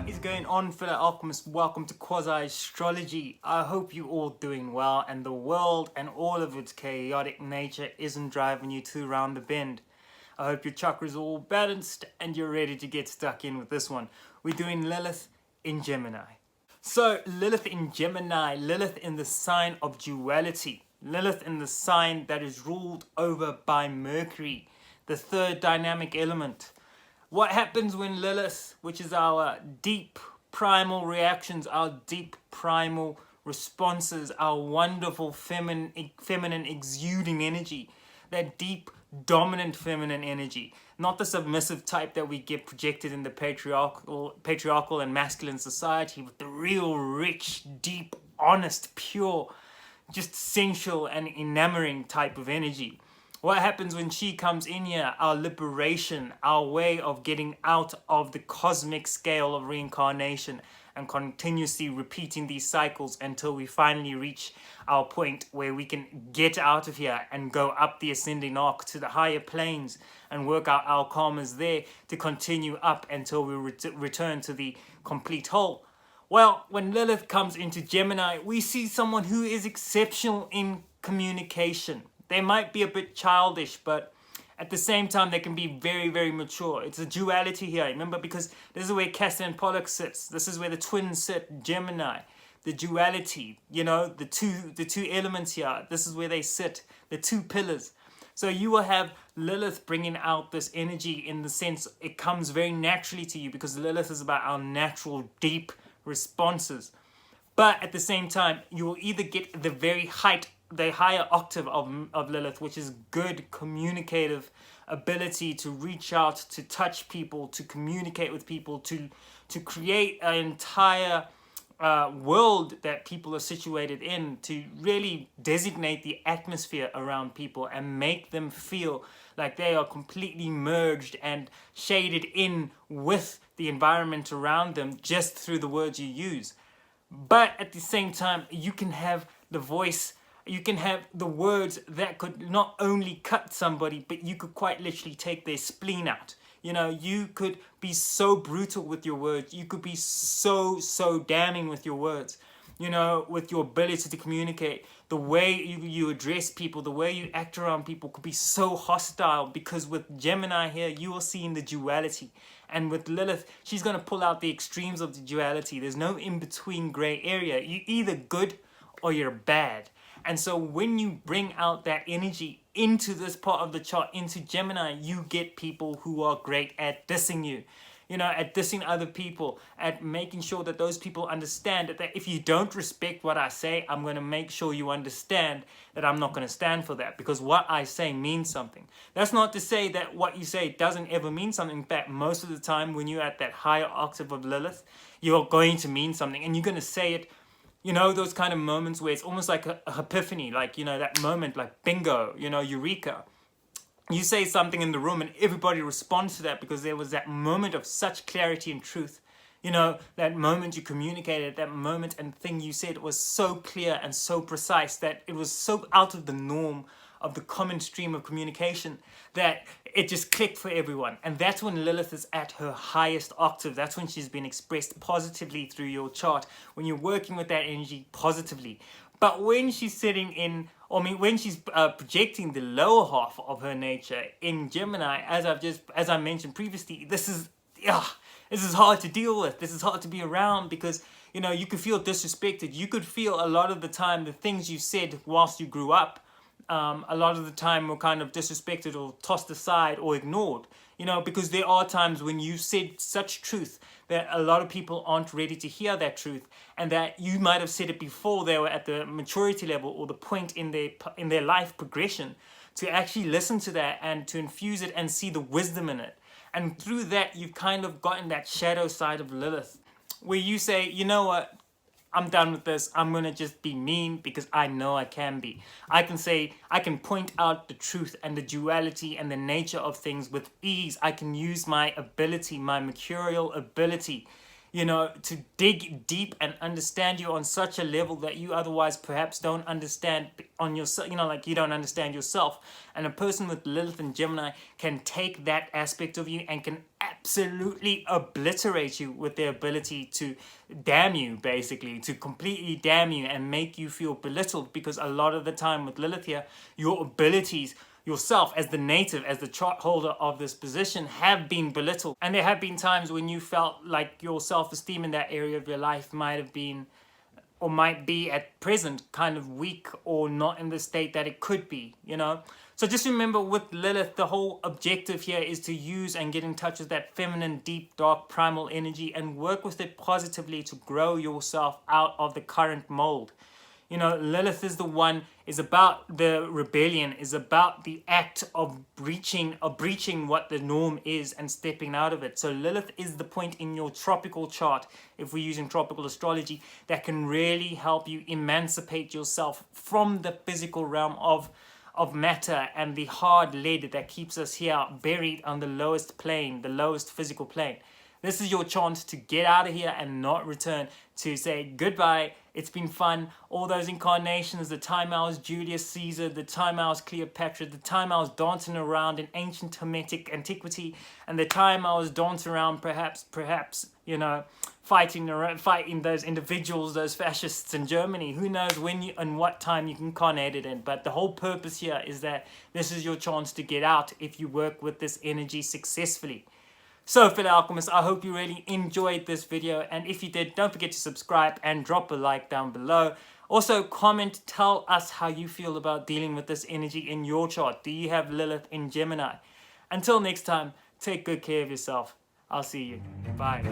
What is going on, fellow alchemists? Welcome to Astrology. I hope you're all doing well and the world and all of its chaotic nature isn't driving you too round the bend. I hope your chakras are all balanced and you're ready to get stuck in with this one. We're doing Lilith in Gemini. So Lilith in Gemini, Lilith in the sign of duality. Lilith in the sign that is ruled over by Mercury, the third dynamic element. What happens when Lilith, which is our deep primal reactions, our deep primal responses, our wonderful feminine exuding energy, that deep dominant feminine energy, not the submissive type that we get projected in the patriarchal and masculine society, but the real rich, deep, honest, pure, just sensual and enamoring type of energy. What happens when she comes in here? Our liberation, our way of getting out of the cosmic scale of reincarnation and continuously repeating these cycles until we finally reach our point where we can get out of here and go up the ascending arc to the higher planes and work out our karmas there to continue up until we return to the complete whole. Well, when Lilith comes into Gemini, we see someone who is exceptional in communication. They might be a bit childish, but at the same time, they can be very, very mature. It's a duality here, remember, because this is where Castor and Pollux sits. This is where the twins sit, Gemini. The duality, you know, the two elements here. This is where they sit, the two pillars. So you will have Lilith bringing out this energy in the sense it comes very naturally to you because Lilith is about our natural, deep responses. But at the same time, you will either get the higher octave of Lilith, which is good communicative ability to reach out, to touch people, to communicate with people, to create an entire world that people are situated in, to really designate the atmosphere around people and make them feel like they are completely merged and shaded in with the environment around them just through the words you use. But at the same time, you can have the voice, you can have the words that could not only cut somebody, but you could quite literally take their spleen out. You know, you could be so brutal with your words. You could be so damning with your words. You know, with your ability to communicate. The way you address people, the way you act around people could be so hostile because with Gemini here, you are seeing the duality. And with Lilith, she's going to pull out the extremes of the duality. There's no in-between gray area. You're either good or you're bad. And so when you bring out that energy into this part of the chart, into Gemini, you get people who are great at dissing you. You know, at dissing other people, at making sure that those people understand that if you don't respect what I say, I'm going to make sure you understand that I'm not going to stand for that because what I say means something. That's not to say that what you say doesn't ever mean something. In fact, most of the time when you're at that higher octave of Lilith, you're going to mean something and you're going to say it. You know, those kind of moments where it's almost like a epiphany, like, you know, that moment like bingo, you know, eureka. You say something in the room and everybody responds to that because there was that moment of such clarity and truth. You know, that moment you communicated, that moment and thing you said was so clear and so precise that it was so out of the norm of the common stream of communication that it just clicked for everyone. And that's when Lilith is at her highest octave. That's when she's been expressed positively through your chart, when you're working with that energy positively. But when she's sitting in, when she's projecting the lower half of her nature in Gemini, as I mentioned previously, this is hard to deal with. This is hard to be around because, you know, you could feel disrespected. You could feel a lot of the time the things you said whilst you grew up, a lot of the time were kind of disrespected or tossed aside or ignored. You know, because there are times when you said such truth that a lot of people aren't ready to hear that truth, and that you might have said it before they were at the maturity level or the point in their life progression to actually listen to that and to infuse it and see the wisdom in it. And through that, you've kind of gotten that shadow side of Lilith where you say, you know what? I'm done with this. I'm going to just be mean because I know I can be. I can point out the truth and the duality and the nature of things with ease. I can use my ability, my mercurial ability, you know, to dig deep and understand you on such a level that you otherwise perhaps don't understand on yourself, you know, like you don't understand yourself. And a person with Lilith and Gemini can take that aspect of you and can absolutely obliterate you with their ability to damn you, basically, to completely damn you and make you feel belittled, because a lot of the time with Lilith here, your abilities yourself as the native, as the chart holder of this position, have been belittled. And there have been times when you felt like your self-esteem in that area of your life might have been, or might be at present, kind of weak or not in the state that it could be, you know. So just remember, with Lilith, the whole objective here is to use and get in touch with that feminine, deep, dark, primal energy and work with it positively to grow yourself out of the current mold. You know, Lilith is the one, is about the rebellion, is about the act of breaching what the norm is and stepping out of it. So Lilith is the point in your tropical chart, if we're using tropical astrology, that can really help you emancipate yourself from the physical realm of matter and the hard lead that keeps us here buried on the lowest plane, the lowest physical plane. This is your chance to get out of here and not return, to say goodbye. It's been fun. All those incarnations, the time I was Julius Caesar, the time I was Cleopatra, the time I was dancing around in ancient Hermetic antiquity, and the time I was dancing around perhaps, you know, fighting those individuals, those fascists in Germany. Who knows when and what time you incarnated in. But the whole purpose here is that this is your chance to get out if you work with this energy successfully. So, fellow alchemists, I hope you really enjoyed this video, and if you did, don't forget to subscribe and drop a like down below. Also, comment, tell us how you feel about dealing with this energy in your chart. Do you have Lilith in Gemini? Until next time, take good care of yourself. I'll see you. Bye.